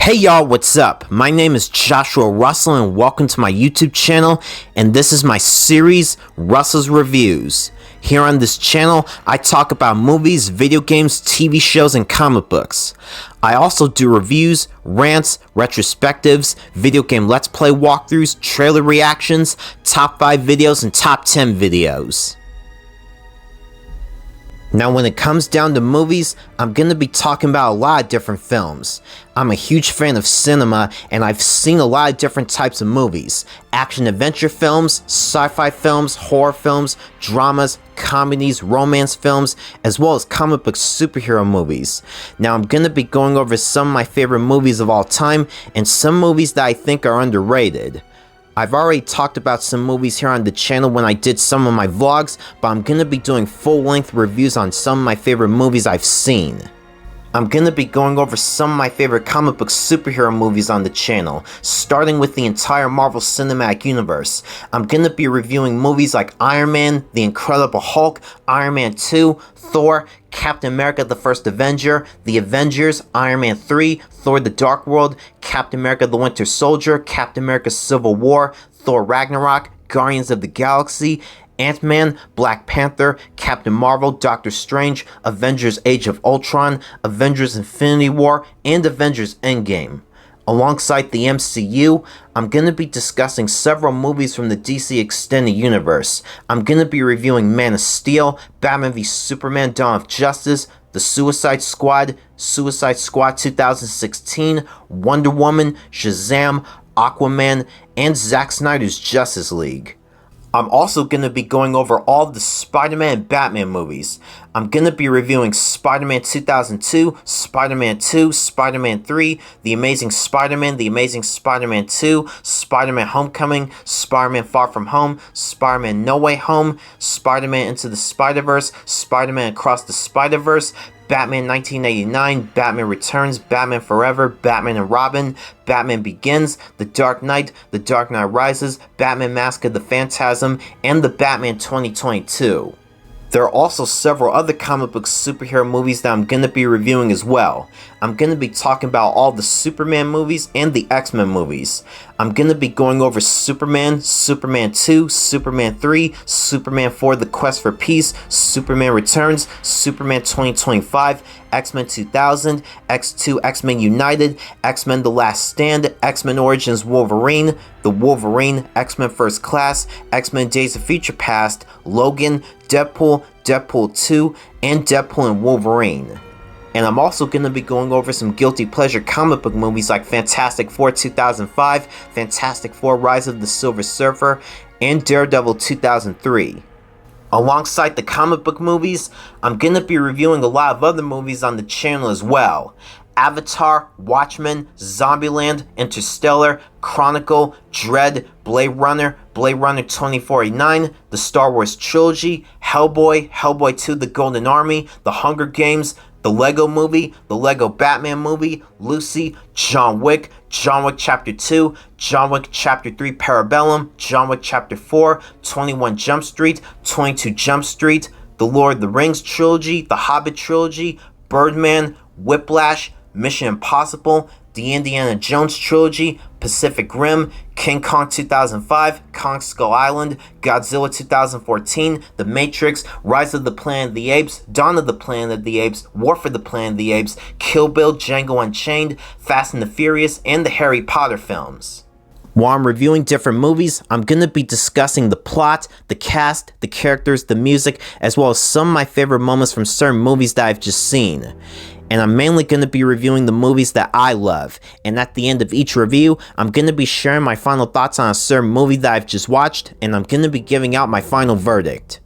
Hey y'all, what's up? My name is Joshua Russell and welcome to my YouTube channel, and this is my series, Russell's Reviews. Here on this channel, I talk about movies, video games, TV shows, and comic books. I also do reviews, rants, retrospectives, video game let's play walkthroughs, trailer reactions, top 5 videos, and top 10 videos. Now when it comes down to movies, I'm going to be talking about a lot of different films. I'm a huge fan of cinema and I've seen a lot of different types of movies. Action-adventure films, sci-fi films, horror films, dramas, comedies, romance films, as well as comic book superhero movies. Now I'm going to be going over some of my favorite movies of all time and some movies that I think are underrated. I've already talked about some movies here on the channel when I did some of my vlogs, but I'm going to be doing full-length reviews on some of my favorite movies I've seen. I'm going to be going over some of my favorite comic book superhero movies on the channel, starting with the entire Marvel Cinematic Universe. I'm going to be reviewing movies like Iron Man, The Incredible Hulk, Iron Man 2, Thor, Captain America the First Avenger, The Avengers, Iron Man 3, Thor the Dark World, Captain America the Winter Soldier, Captain America Civil War, Thor Ragnarok, Guardians of the Galaxy, Ant-Man, Black Panther, Captain Marvel, Doctor Strange, Avengers Age of Ultron, Avengers Infinity War, and Avengers Endgame. Alongside the MCU, I'm going to be discussing several movies from the DC Extended Universe. I'm going to be reviewing Man of Steel, Batman v Superman Dawn of Justice, The Suicide Squad 2016, Wonder Woman, Shazam, Aquaman, and Zack Snyder's Justice League. I'm also going to be going over all of the Spider-Man and Batman movies. I'm going to be reviewing Spider-Man 2002, Spider-Man 2, Spider-Man 3, The Amazing Spider-Man, The Amazing Spider-Man 2, Spider-Man Homecoming, Spider-Man Far From Home, Spider-Man No Way Home, Spider-Man Into the Spider-Verse, Spider-Man Across the Spider-Verse, Batman 1989, Batman Returns, Batman Forever, Batman and Robin, Batman Begins, The Dark Knight Rises, Batman Mask of the Phantasm, and The Batman 2022. There are also several other comic book superhero movies that I'm going to be reviewing as well. I'm going to be talking about all the Superman movies and the X-Men movies. I'm going to be going over Superman, Superman 2, Superman 3, Superman 4 The Quest for Peace, Superman Returns, Superman 2025, X-Men 2000, X2 X-Men United, X-Men The Last Stand, X-Men Origins Wolverine, The Wolverine, X-Men First Class, X-Men Days of Future Past, Logan, Deadpool, Deadpool 2, and Deadpool and Wolverine. And I'm also going to be going over some guilty pleasure comic book movies like Fantastic Four 2005, Fantastic Four Rise of the Silver Surfer, and Daredevil 2003. Alongside the comic book movies, I'm going to be reviewing a lot of other movies on the channel as well. Avatar, Watchmen, Zombieland, Interstellar, Chronicle, Dredd, Blade Runner 2049, the Star Wars Trilogy, Hellboy, Hellboy 2 The Golden Army, The Hunger Games, the Lego Movie, the Lego Batman Movie, Lucy, John Wick Chapter 2, John Wick Chapter 3 Parabellum, John Wick Chapter 4, 21 Jump Street, 22 Jump Street, the Lord of the Rings Trilogy, the Hobbit Trilogy, Birdman, Whiplash, Mission Impossible, the Indiana Jones Trilogy, Pacific Rim, King Kong 2005, Kong Skull Island, Godzilla 2014, The Matrix, Rise of the Planet of the Apes, Dawn of the Planet of the Apes, War for the Planet of the Apes, Kill Bill, Django Unchained, Fast and the Furious, and the Harry Potter films. While I'm reviewing different movies, I'm going to be discussing the plot, the cast, the characters, the music, as well as some of my favorite moments from certain movies that I've just seen. And I'm mainly going to be reviewing the movies that I love. And at the end of each review, I'm going to be sharing my final thoughts on a certain movie that I've just watched, and I'm going to be giving out my final verdict.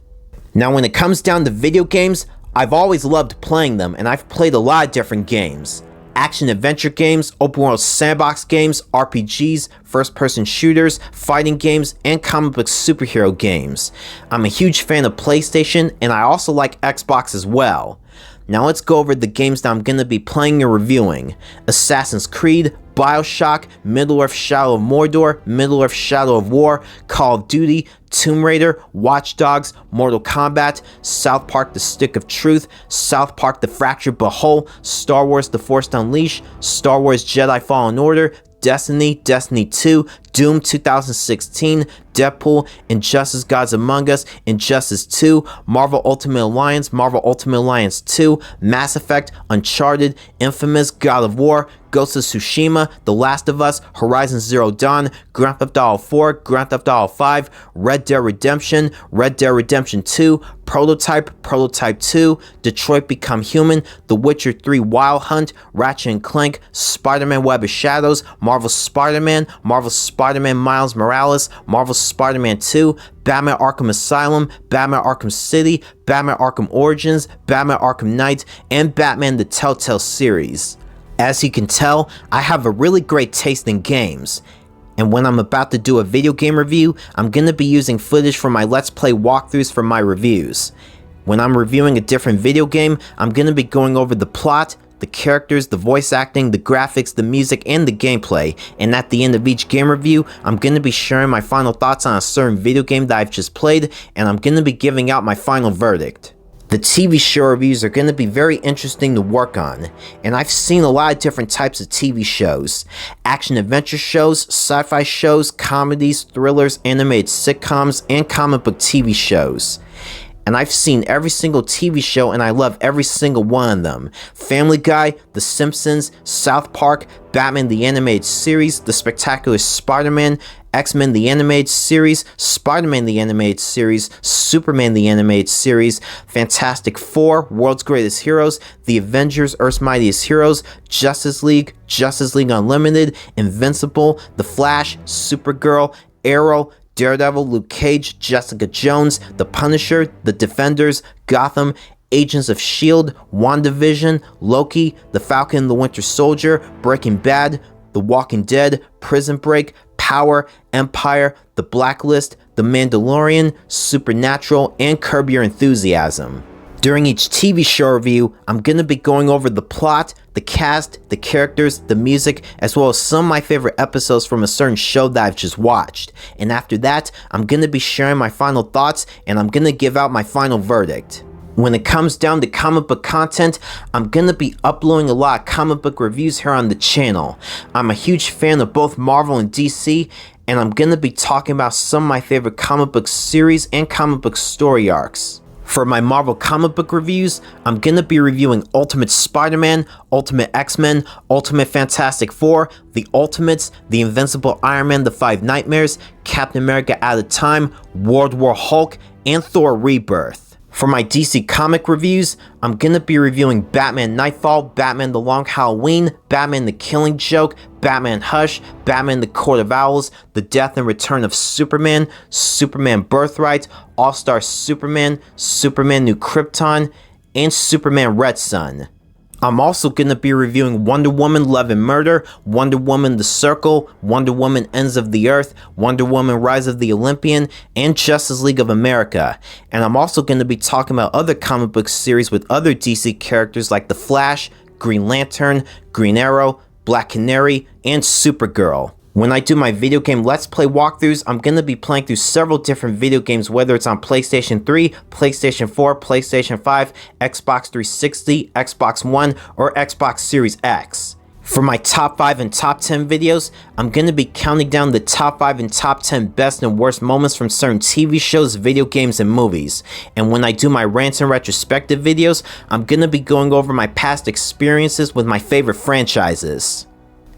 Now when it comes down to video games, I've always loved playing them, and I've played a lot of different games. Action-adventure games, open-world sandbox games, RPGs, first-person shooters, fighting games, and comic book superhero games. I'm a huge fan of PlayStation, and I also like Xbox as well. Now let's go over the games that I'm going to be playing and reviewing. Assassin's Creed, BioShock, Middle-earth Shadow of Mordor, Middle-earth Shadow of War, Call of Duty, Tomb Raider, Watch Dogs, Mortal Kombat, South Park The Stick of Truth, South Park The Fractured But Whole, Star Wars The Force Unleashed, Star Wars Jedi Fallen Order, Destiny, Destiny 2, Doom 2016, Deadpool, Injustice Gods Among Us, Injustice 2, Marvel Ultimate Alliance, Marvel Ultimate Alliance 2, Mass Effect, Uncharted, Infamous, God of War, Ghost of Tsushima, The Last of Us, Horizon Zero Dawn, Grand Theft Auto 4, Grand Theft Auto 5, Red Dead Redemption, Red Dead Redemption 2, Prototype, Prototype 2, Detroit Become Human, The Witcher 3 Wild Hunt, Ratchet & Clank, Spider-Man Web of Shadows, Marvel Spider-Man, Marvel Spider-Man Miles Morales, Marvel Spider-Man 2, Batman Arkham Asylum, Batman Arkham City, Batman Arkham Origins, Batman Arkham Knight, and Batman the Telltale series. As you can tell, I have a really great taste in games, and when I'm about to do a video game review, I'm going to be using footage from my Let's Play walkthroughs for my reviews. When I'm reviewing a different video game, I'm going to be going over the plot, the characters, the voice acting, the graphics, the music, and the gameplay, and at the end of each game review, I'm going to be sharing my final thoughts on a certain video game that I've just played, and I'm going to be giving out my final verdict. The TV show reviews are going to be very interesting to work on, and I've seen a lot of different types of TV shows. Action-adventure shows, sci-fi shows, comedies, thrillers, animated sitcoms, and comic book TV shows. And I've seen every single TV show and I love every single one of them. Family Guy, The Simpsons, South Park, Batman the Animated Series, The Spectacular Spider-Man, X-Men the Animated Series, Spider-Man the Animated Series, Superman the Animated Series, Fantastic Four, World's Greatest Heroes, The Avengers, Earth's Mightiest Heroes, Justice League Unlimited, Invincible, The Flash, Supergirl, Arrow, Daredevil, Luke Cage, Jessica Jones, The Punisher, The Defenders, Gotham, Agents of S.H.I.E.L.D., WandaVision, Loki, The Falcon and the Winter Soldier, Breaking Bad, The Walking Dead, Prison Break, Power, Empire, The Blacklist, The Mandalorian, Supernatural, and Curb Your Enthusiasm. During each TV show review, I'm going to be going over the plot, the cast, the characters, the music, as well as some of my favorite episodes from a certain show that I've just watched. And after that, I'm going to be sharing my final thoughts and I'm going to give out my final verdict. When it comes down to comic book content, I'm going to be uploading a lot of comic book reviews here on the channel. I'm a huge fan of both Marvel and DC, and I'm going to be talking about some of my favorite comic book series and comic book story arcs. For my Marvel comic book reviews, I'm going to be reviewing Ultimate Spider-Man, Ultimate X-Men, Ultimate Fantastic Four, The Ultimates, The Invincible Iron Man, The Five Nightmares, Captain America At a Time, World War Hulk, and Thor Rebirth. For my DC comic reviews, I'm going to be reviewing Batman Nightfall, Batman The Long Halloween, Batman The Killing Joke, Batman Hush, Batman The Court of Owls, The Death and Return of Superman, Superman Birthright, All-Star Superman, Superman New Krypton, and Superman Red Son. I'm also going to be reviewing Wonder Woman Love and Murder, Wonder Woman The Circle, Wonder Woman Ends of the Earth, Wonder Woman Rise of the Olympian, and Justice League of America. And I'm also going to be talking about other comic book series with other DC characters like The Flash, Green Lantern, Green Arrow, Black Canary, and Supergirl. When I do my video game Let's Play walkthroughs, I'm going to be playing through several different video games, whether it's on PlayStation 3, PlayStation 4, PlayStation 5, Xbox 360, Xbox One, or Xbox Series X. For my top 5 and top 10 videos, I'm going to be counting down the top 5 and top 10 best and worst moments from certain TV shows, video games, and movies. And when I do my rants and retrospective videos, I'm going to be going over my past experiences with my favorite franchises.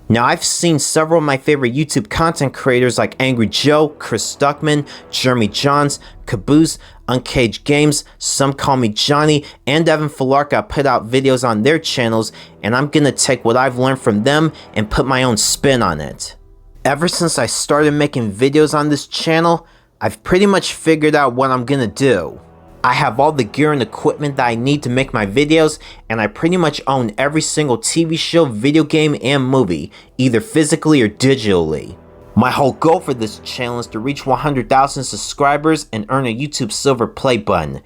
Now, I've seen several of my favorite YouTube content creators like Angry Joe, Chris Stuckman, Jeremy Johns, Caboose, Uncaged Games, Some Call Me Johnny, and Evan Falarka put out videos on their channels, and I'm gonna take what I've learned from them and put my own spin on it. Ever since I started making videos on this channel, I've pretty much figured out what I'm gonna do. I have all the gear and equipment that I need to make my videos, and I pretty much own every single TV show, video game, and movie, either physically or digitally. My whole goal for this channel is to reach 100,000 subscribers and earn a YouTube Silver Play button.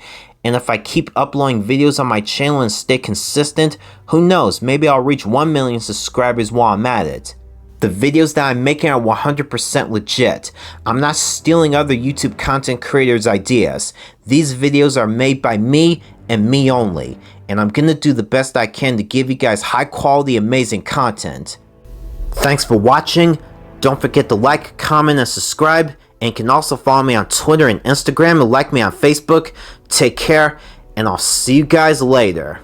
And if I keep uploading videos on my channel and stay consistent, who knows, maybe I'll reach 1 million subscribers while I'm at it. The videos that I'm making are 100% legit. I'm not stealing other YouTube content creators' ideas. These videos are made by me and me only, and I'm gonna do the best I can to give you guys high quality, amazing content. Thanks for watching. Don't forget to like, comment, and subscribe, and you can also follow me on Twitter and Instagram and like me on Facebook. Take care, and I'll see you guys later.